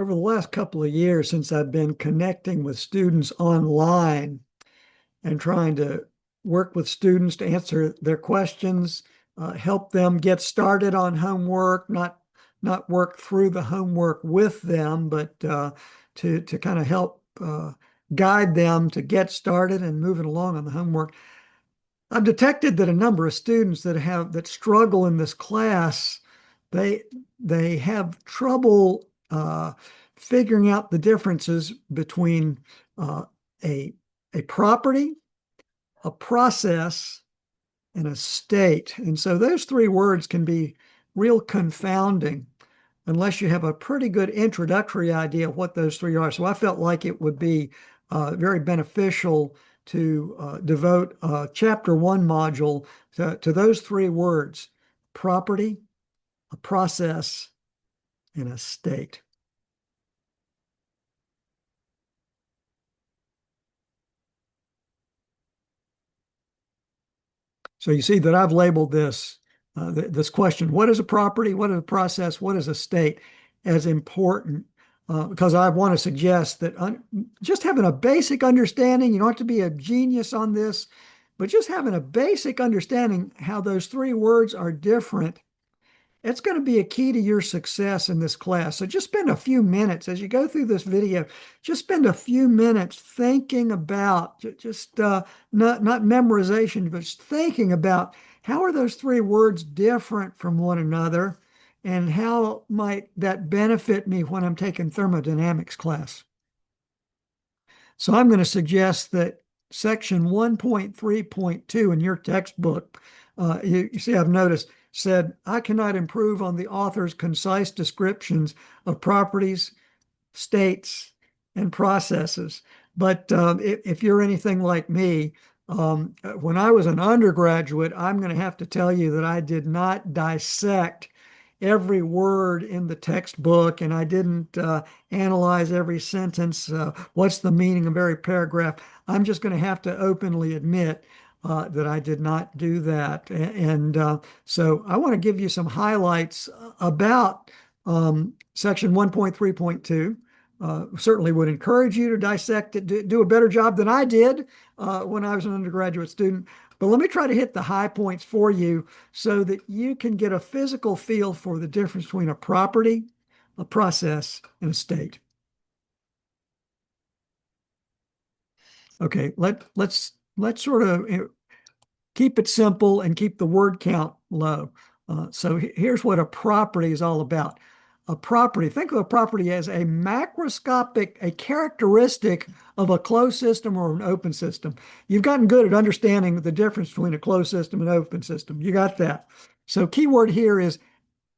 Over the last couple of years, since I've been connecting with students online and trying to work with students to answer their questions, help them get started on homework, not work through the homework with them, but to kind of help guide them to get started and moving along on the homework. I've detected that a number of students that struggle in this class, they they have trouble figuring out the differences between uh, a a property, a process, and a state. And so those three words can be real confounding unless you have a pretty good introductory idea of what those three are. So I felt like it would be very beneficial to devote a chapter one module to those three words: property, a process, and a state. So you see that I've labeled this question: what is a property? What is a process? What is a state? As important, because I want to suggest that just having a basic understanding, you don't have to be a genius on this, but just having a basic understanding how those three words are different, it's going to be a key to your success in this class. So just spend a few minutes as you go through this video, just spend a few minutes thinking about just not memorization, but just thinking about how are those three words different from one another, and how might that benefit me when I'm taking thermodynamics class. So I'm going to suggest that section 1.3.2 in your textbook, you see I've noticed, said, I cannot improve on the author's concise descriptions of properties, states, and processes. But if you're anything like me, when I was an undergraduate, I'm going to have to tell you that I did not dissect every word in the textbook, and I didn't analyze every sentence. What's the meaning of every paragraph? I'm just going to have to openly admit that I did not do that. And so I want to give you some highlights about section 1.3.2. Certainly would encourage you to dissect it, do a better job than I did when I was an undergraduate student. But let me try to hit the high points for you so that you can get a physical feel for the difference between a property, a process, and a state. Okay, let's sort of keep it simple and keep the word count low. So here's what a property is all about. A property, think of a property as a macroscopic, a characteristic of a closed system or an open system. You've gotten good at understanding the difference between a closed system and an open system. You got that. So keyword here is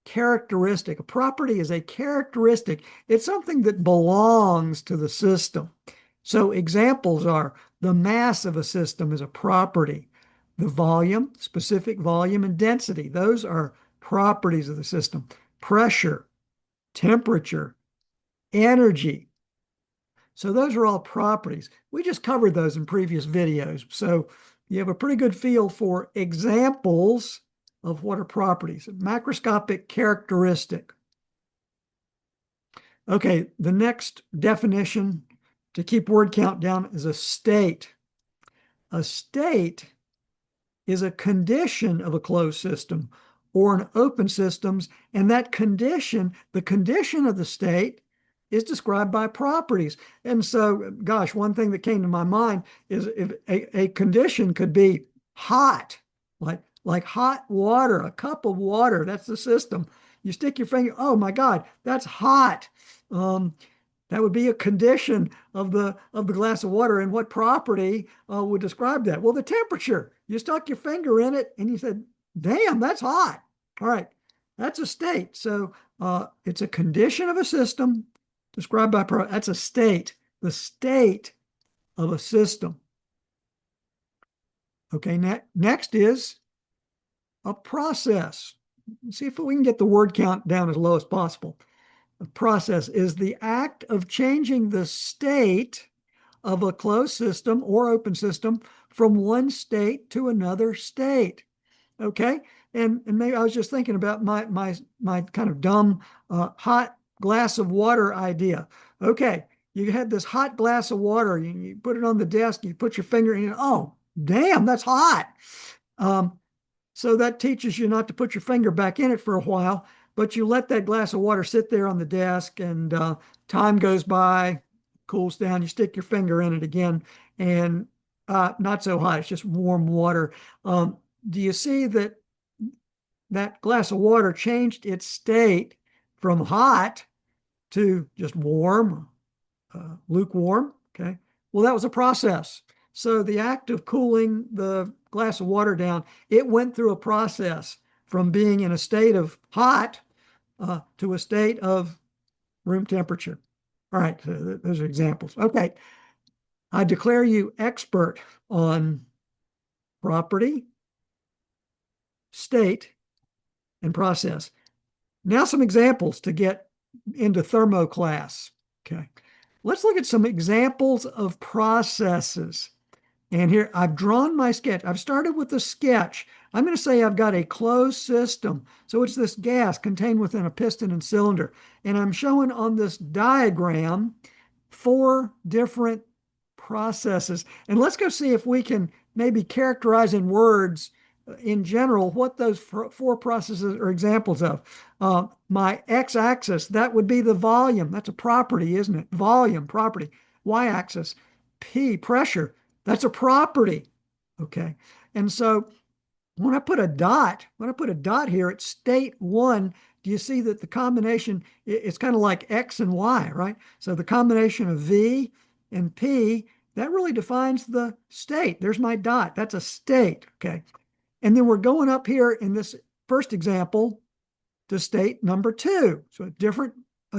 characteristic. A property is a characteristic. It's something that belongs to the system. So examples are the mass of a system is a property. The volume, specific volume, and density, those are properties of the system. Pressure, temperature, energy. So those are all properties. We just covered those in previous videos. So you have a pretty good feel for examples of what are properties. Macroscopic characteristic. Okay, the next definition to keep word count down is a state. A state is a condition of a closed system or an open systems, and that condition, the condition of the state, is described by properties. And so, gosh, one thing that came to my mind is if a condition could be hot, like hot water, a cup of water, that's the system. You stick your finger, oh my God, that's hot. That would be a condition of the glass of water. And what property would describe that? Well, the temperature. You stuck your finger in it and you said, damn, that's hot. All right, that's a state. So it's a condition of a system described by that's a state, the state of a system. Okay, next is a process. Let's see if we can get the word count down as low as possible. A process is the act of changing the state of a closed system or open system from one state to another state. Okay, and maybe I was just thinking about my kind of dumb hot glass of water idea. Okay, you had this hot glass of water, you put it on the desk, you put your finger in it, oh, damn, that's hot. Um, so that teaches you not to put your finger back in it for a while, but you let that glass of water sit there on the desk and time goes by, cools down, you stick your finger in it again, and not so hot, it's just warm water. Do you see that that glass of water changed its state from hot to just warm, lukewarm? Okay. Well, that was a process. So the act of cooling the glass of water down, it went through a process from being in a state of hot to a state of room temperature. All right, so those are examples. Okay, I declare you expert on property, state, and process. Now some examples to get into thermo class. Okay, let's look at some examples of processes. And here I've drawn my sketch. I've started with the sketch. I'm going to say I've got a closed system. So it's this gas contained within a piston and cylinder. And I'm showing on this diagram 4 different processes. And let's go see if we can maybe characterize in words in general what those 4 processes are examples of. My x-axis, that would be the volume. That's a property, isn't it? Volume, property. Y-axis, P, pressure. That's a property. Okay. And so when I put a dot here at state 1, do you see that the combination, it's kind of like X and Y, right? So the combination of V and P, that really defines the state. There's my dot. That's a state. Okay. And then we're going up here in this first example to state number 2. So a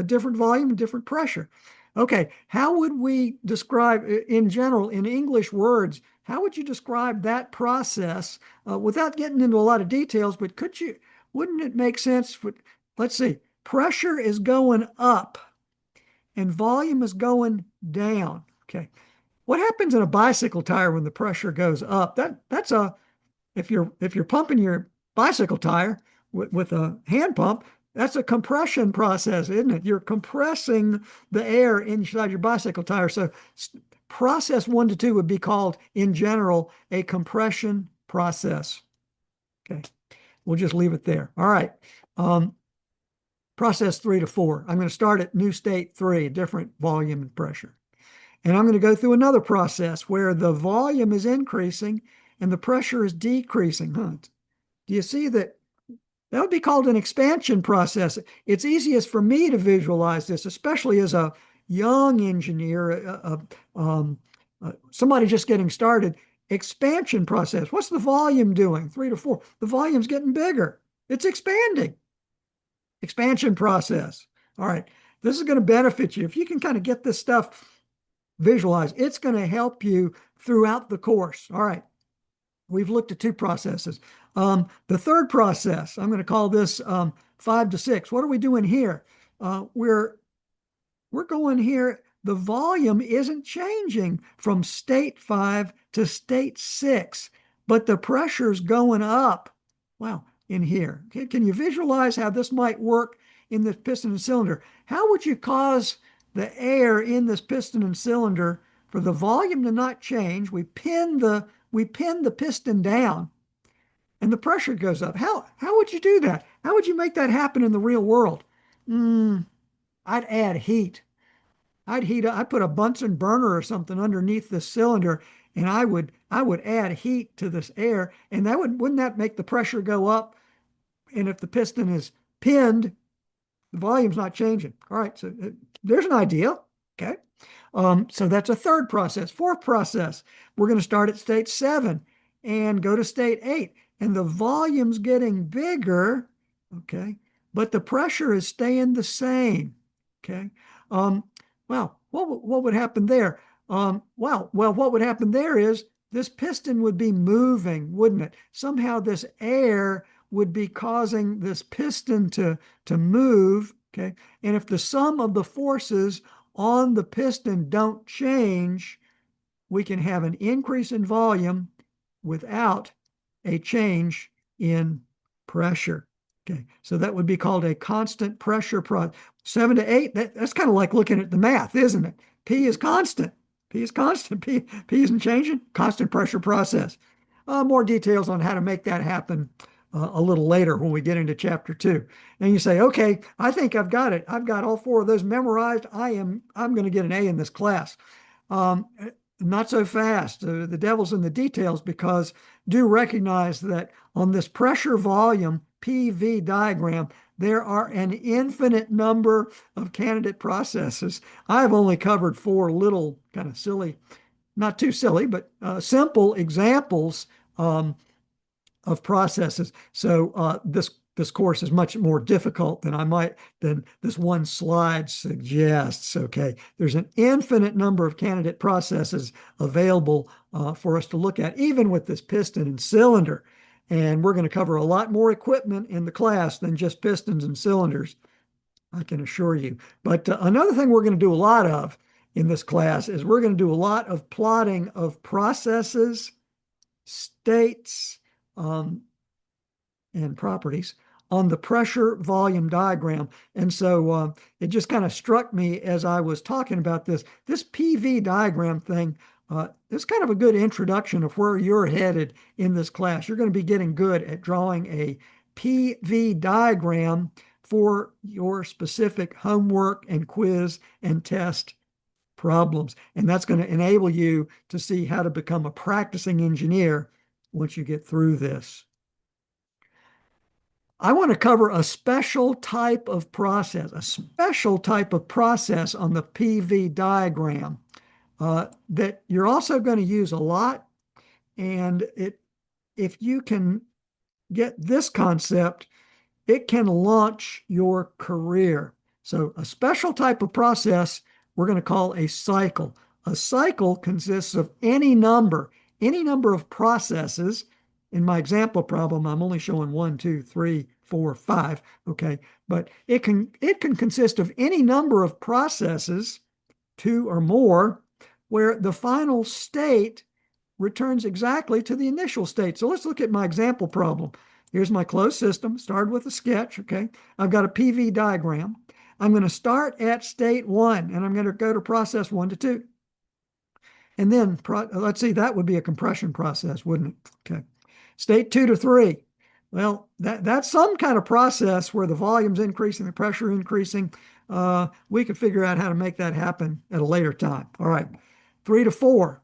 different volume, different pressure. Okay, how would we describe, in general, in English words, how would you describe that process without getting into a lot of details, but wouldn't it make sense for, let's see, pressure is going up and volume is going down. Okay, what happens in a bicycle tire when the pressure goes up? That's a, if you're pumping your bicycle tire with a hand pump, that's a compression process, isn't it? You're compressing the air inside your bicycle tire. So process 1 to 2 would be called, in general, a compression process. Okay, we'll just leave it there. All right. Process 3 to 4. I'm going to start at new state 3, different volume and pressure. And I'm going to go through another process where the volume is increasing and the pressure is decreasing. Huh? Do you see that? That would be called an expansion process. It's easiest for me to visualize this, especially as a young engineer, somebody just getting started. Expansion process. What's the volume doing? 3 to 4. The volume's getting bigger. It's expanding. Expansion process. All right. This is going to benefit you. If you can kind of get this stuff visualized, it's going to help you throughout the course. All right. We've looked at 2 processes. The third process, I'm going to call this 5 to 6. What are we doing here? We're going here. The volume isn't changing from state 5 to state 6, but the pressure's going up. Wow, in here. Can you visualize how this might work in this piston and cylinder? How would you cause the air in this piston and cylinder for the volume to not change? We pin the piston down and the pressure goes up. How would you do that? How would you make that happen in the real world? I'd add heat. I'd put a Bunsen burner or something underneath the cylinder, and I would add heat to this air, and wouldn't that make the pressure go up? And if the piston is pinned, the volume's not changing. All right, so there's an idea. Okay. So that's a third process. Fourth process, we're going to start at state 7 and go to state 8. And the volume's getting bigger, okay, but the pressure is staying the same, okay. Well, what would happen there? Well, what would happen there is this piston would be moving, wouldn't it? Somehow this air would be causing this piston to move, okay. And if the sum of the forces on the piston don't change, we can have an increase in volume without a change in pressure. Okay, so that would be called a constant pressure process. 7 to 8, that's kind of like looking at the math, isn't it? P is constant. P is constant. P isn't changing. Constant pressure process. More details on how to make that happen a little later when we get into chapter 2. And you say, okay, I think I've got it. I've got all 4 of those memorized. I'm going to get an A in this class. Um, Not so fast. The devil's in the details, because do recognize that on this pressure volume PV diagram, there are an infinite number of candidate processes. I've only covered 4 little kind of silly, not too silly, but simple examples of processes. So this course is much more difficult than this one slide suggests. Okay, there's an infinite number of candidate processes available for us to look at, even with this piston and cylinder. And we're going to cover a lot more equipment in the class than just pistons and cylinders, I can assure you. But another thing we're going to do a lot of in this class is we're going to do a lot of plotting of processes, states, um, and properties on the pressure volume diagram. And so it just kind of struck me as I was talking about this PV diagram thing. It's kind of a good introduction of where you're headed in this class. You're going to be getting good at drawing a PV diagram for your specific homework and quiz and test problems. And that's going to enable you to see how to become a practicing engineer once you get through this. I want to cover a special type of process on the PV diagram that you're also going to use a lot. And if you can get this concept, it can launch your career. So a special type of process we're going to call a cycle. A cycle consists of any number of processes. In my example problem, I'm only showing 1, 2, 3, 4, 5. Okay, but it can consist of any number of processes, 2 or more, where the final state returns exactly to the initial state. So let's look at my example problem. Here's my closed system, started with a sketch, okay? I've got a PV diagram. I'm going to start at state 1, and I'm going to go to process 1 to 2. And then, let's see, that would be a compression process, wouldn't it? Okay. State 2 to 3. Well, that's some kind of process where the volume's increasing, the pressure increasing. We could figure out how to make that happen at a later time. All right. 3 to 4.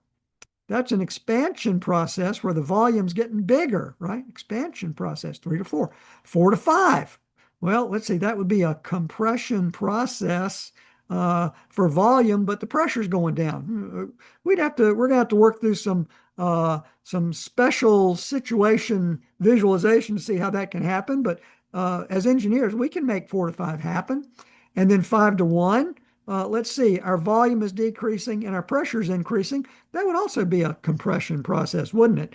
That's an expansion process where the volume's getting bigger, right? Expansion process, 3 to 4. 4 to 5. Well, let's see, that would be a compression process for volume, but the pressure's going down. We're gonna have to work through some special situation visualization to see how that can happen. But as engineers, we can make 4 to 5 happen. And then 5 to 1. Let's see, our volume is decreasing and our pressure is increasing. That would also be a compression process, wouldn't it?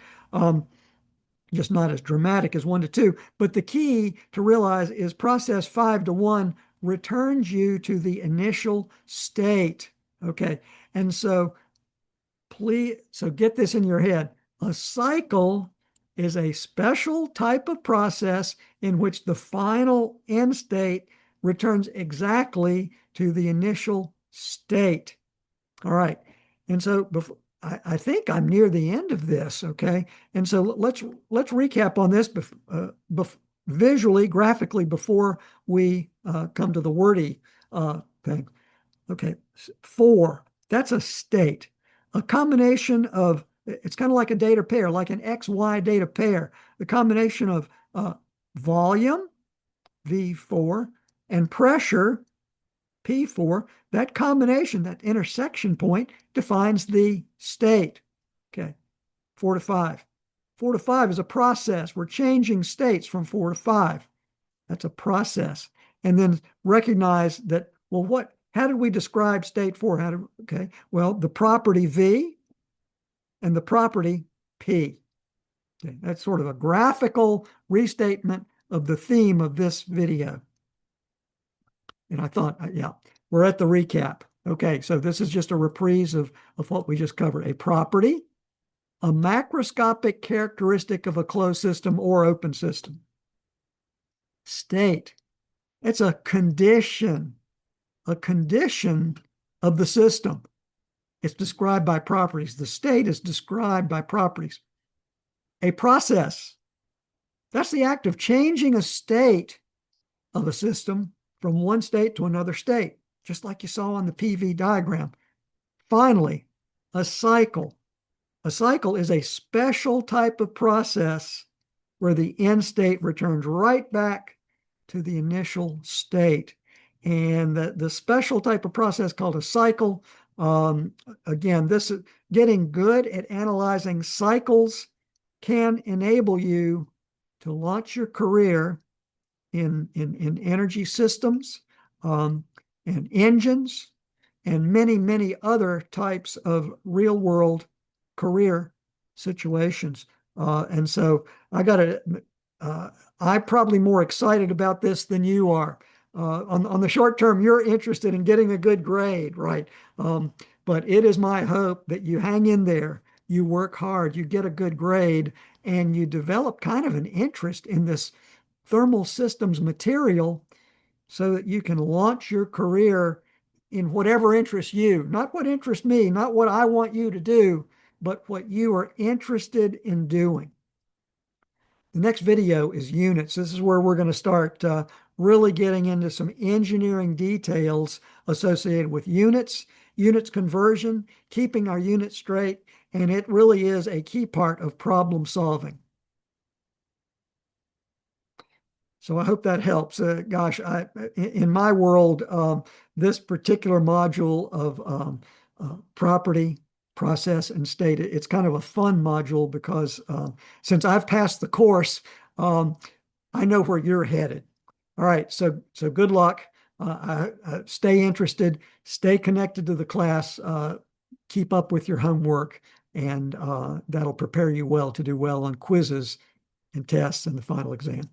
Just not as dramatic as 1 to 2. But the key to realize is process 5 to 1 returns you to the initial state. Okay, and so get this in your head. A cycle is a special type of process in which the final end state returns exactly to the initial state. All right. And so I think I'm near the end of this. Okay. And so let's recap on this visually, graphically, before we come to the wordy thing. Okay. 4, that's a state. A combination of, it's kind of like a data pair, like an XY data pair. The combination of volume, V4, and pressure, P4, that combination, that intersection point, defines the state. Okay, 4 to 5. 4 to 5 is a process. We're changing states from 4 to 5. That's a process. And then recognize that, well, how did we describe state 4? Okay, well, the property V and the property P. Okay, that's sort of a graphical restatement of the theme of this video. And I thought, yeah, we're at the recap. Okay, so this is just a reprise of what we just covered. A property, a macroscopic characteristic of a closed system or open system. State. It's a condition of the system. It's described by properties. The state is described by properties. A process. That's the act of changing a state of a system from one state to another state, just like you saw on the PV diagram. Finally, a cycle. A cycle is a special type of process where the end state returns right back to the initial state. And the special type of process called a cycle, again, this is getting good at analyzing cycles can enable you to launch your career in energy systems, and engines, and many, many other types of real world career situations. And so I'm probably more excited about this than you are. On the short term, you're interested in getting a good grade, right? But it is my hope that you hang in there, you work hard, you get a good grade, and you develop kind of an interest in this thermal systems material so that you can launch your career in whatever interests you, not what interests me, not what I want you to do, but what you are interested in doing. The next video is units. This is where we're going to start really getting into some engineering details associated with units conversion, keeping our units straight, and it really is a key part of problem solving. So I hope that helps. Gosh, in my world, this particular module of property, process, and state, it's kind of a fun module because since I've passed the course, I know where you're headed. All right, so good luck. Stay interested, stay connected to the class, keep up with your homework, and that'll prepare you well to do well on quizzes and tests and the final exam.